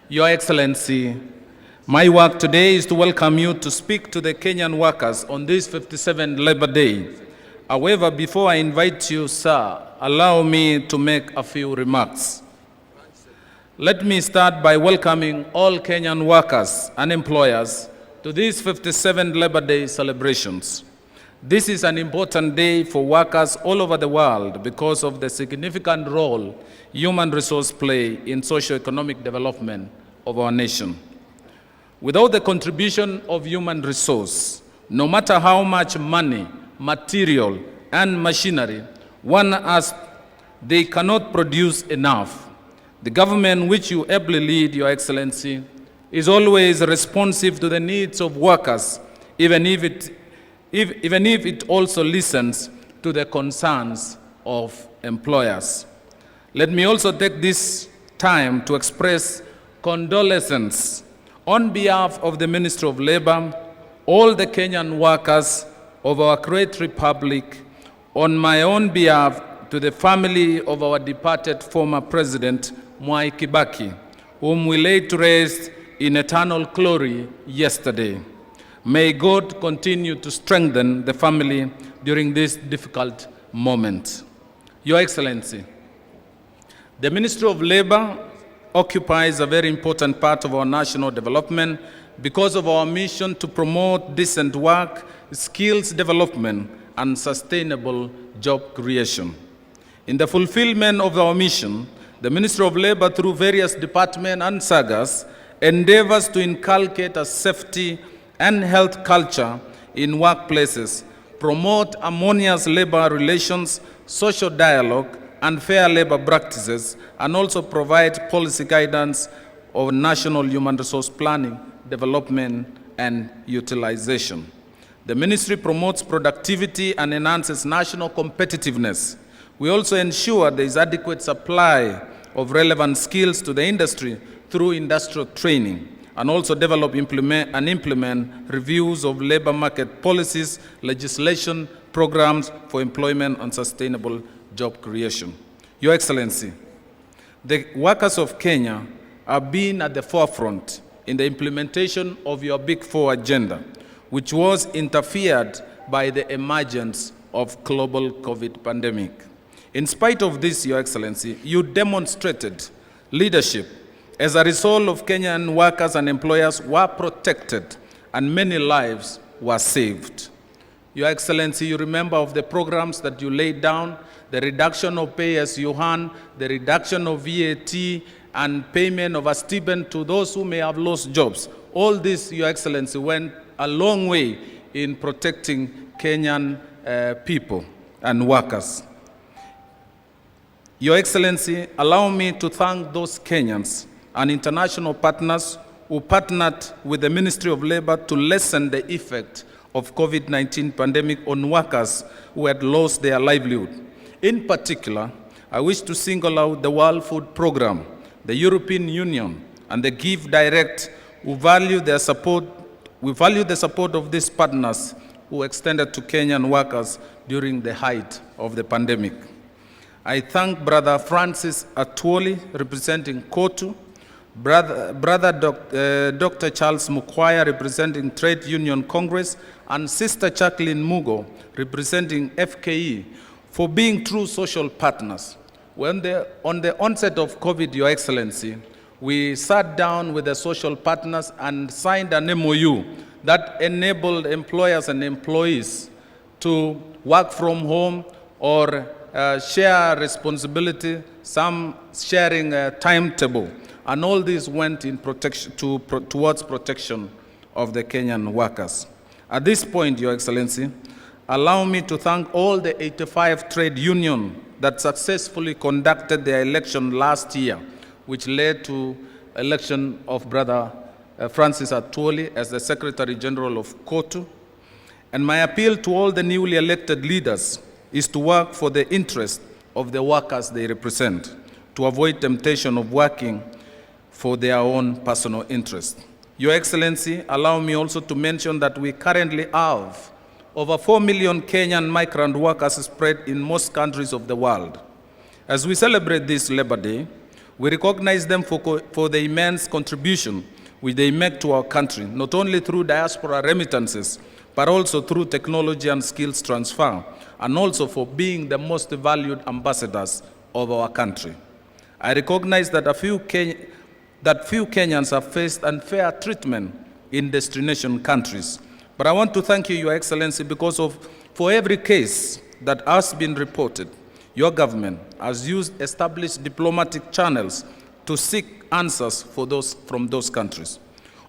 Your Excellency, my work today is to welcome you to speak to the Kenyan workers on this 57th Labor Day. However, before I invite you, sir, allow me to make a few remarks. Let me start by welcoming all Kenyan workers and employers to these 57th Labor Day celebrations. This is an important day for workers all over the world because of the significant role human resources play in socio-economic development of our nation. Without the contribution of human resource, no matter how much money, material, and machinery one has, they cannot produce enough. The government which you ably lead, Your Excellency, is always responsive to the needs of workers, even if it also listens to the concerns of employers. Let me also take this time to express condolences on behalf of the Ministry of Labor, all the Kenyan workers of our great republic, on my own behalf to the family of our departed former President, Mwai Kibaki, whom we laid to rest in eternal glory yesterday. May God continue to strengthen the family during this difficult moment. Your Excellency, the Ministry of Labor occupies a very important part of our national development because of our mission to promote decent work, skills development, and sustainable job creation. In the fulfillment of our mission, the Ministry of Labor, through various departments and sagas, endeavors to inculcate a safety and health culture in workplaces, promote harmonious labor relations, social dialogue, and fair labor practices, and also provide policy guidance on national human resource planning, development, and utilization. The ministry promotes productivity and enhances national competitiveness. We also ensure there is adequate supply of relevant skills to the industry through industrial training, and also develop and implement reviews of labor market policies, legislation, programs for employment and sustainable job creation. Your Excellency, the workers of Kenya have been at the forefront in the implementation of your Big Four agenda, which was interfered by the emergence of global COVID pandemic. In spite of this, Your Excellency, you demonstrated leadership. As a result of Kenyan workers and employers were protected and many lives were saved. Your Excellency, you remember of the programs that you laid down, the reduction of pay as you earn, the reduction of VAT, and payment of a stipend to those who may have lost jobs. All this, Your Excellency, went a long way in protecting Kenyan people and workers. Your Excellency, allow me to thank those Kenyans and international partners who partnered with the Ministry of Labor to lessen the effect of COVID-19 pandemic on workers who had lost their livelihood. In particular, I wish to single out the World Food Programme, the European Union, and the Give Direct, who value the support of these partners who extended to Kenyan workers during the height of the pandemic. I thank Brother Francis Atwoli, representing KOTU, Brother Dr. Charles Mukwaya, representing Trade Union Congress, and Sister Jacqueline Mugo, representing FKE, for being true social partners. On the onset of COVID, Your Excellency, we sat down with the social partners and signed an MOU that enabled employers and employees to work from home or share responsibility, some sharing a timetable. And all this went in protection towards protection of the Kenyan workers. At this point, Your Excellency, allow me to thank all the 85 trade unions that successfully conducted their election last year, which led to election of Brother Francis Atwoli as the Secretary General of KOTU. And my appeal to all the newly elected leaders is to work for the interest of the workers they represent, to avoid temptation of working for their own personal interest. Your Excellency, allow me also to mention that we currently have over 4 million Kenyan migrant workers spread in most countries of the world. As we celebrate this Labor Day, We recognize them for the immense contribution which they make to our country, not only through diaspora remittances, but also through technology and skills transfer, and also for being the most valued ambassadors of our country. I recognize that few Kenyans have faced unfair treatment in destination countries. But I want to thank you, Your Excellency, because for every case that has been reported, your government has used established diplomatic channels to seek answers from those countries.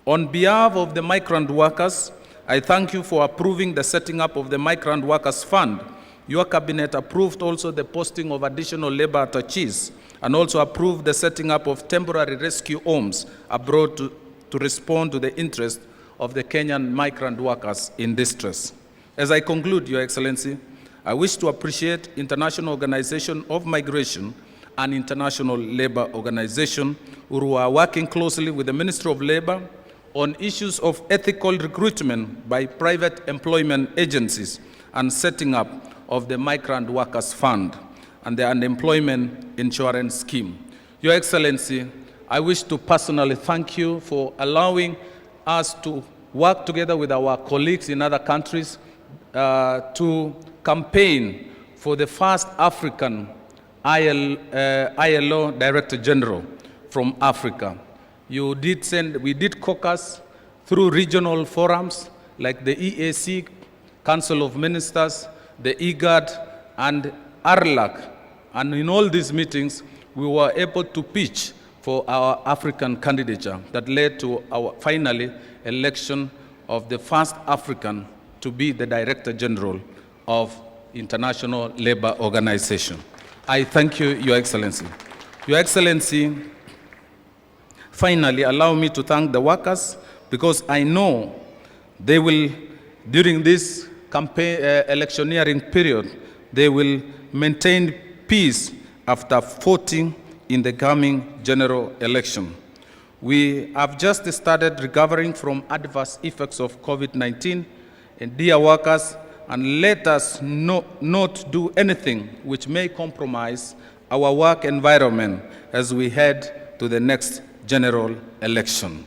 On behalf of the migrant workers, I thank you for approving the setting up of the Migrant Workers Fund. Your cabinet approved also the posting of additional labor attaches and also approved the setting up of temporary rescue homes abroad to respond to the interest of the Kenyan migrant workers in distress. As I conclude, Your Excellency, I wish to appreciate International Organization of Migration and International Labour Organization, who are working closely with the Ministry of Labour on issues of ethical recruitment by private employment agencies and setting up of the Migrant Workers Fund and the Unemployment Insurance Scheme. Your Excellency, I wish to personally thank you for allowing us to work together with our colleagues in other countries to campaign for the first African ILO Director General from Africa. We did caucus through regional forums like the EAC, Council of Ministers, the IGAD, and ARLAC. And in all these meetings, we were able to pitch for our African candidature that led to our finally election of the first African to be the Director General of International Labour Organization. I thank you, Your Excellency. Your Excellency, finally, allow me to thank the workers because I know they will, during this campaign electioneering period, they will maintain peace after voting in the coming general election. We have just started recovering from adverse effects of COVID-19, and dear workers, and let us not do anything which may compromise our work environment as we head to the next general election.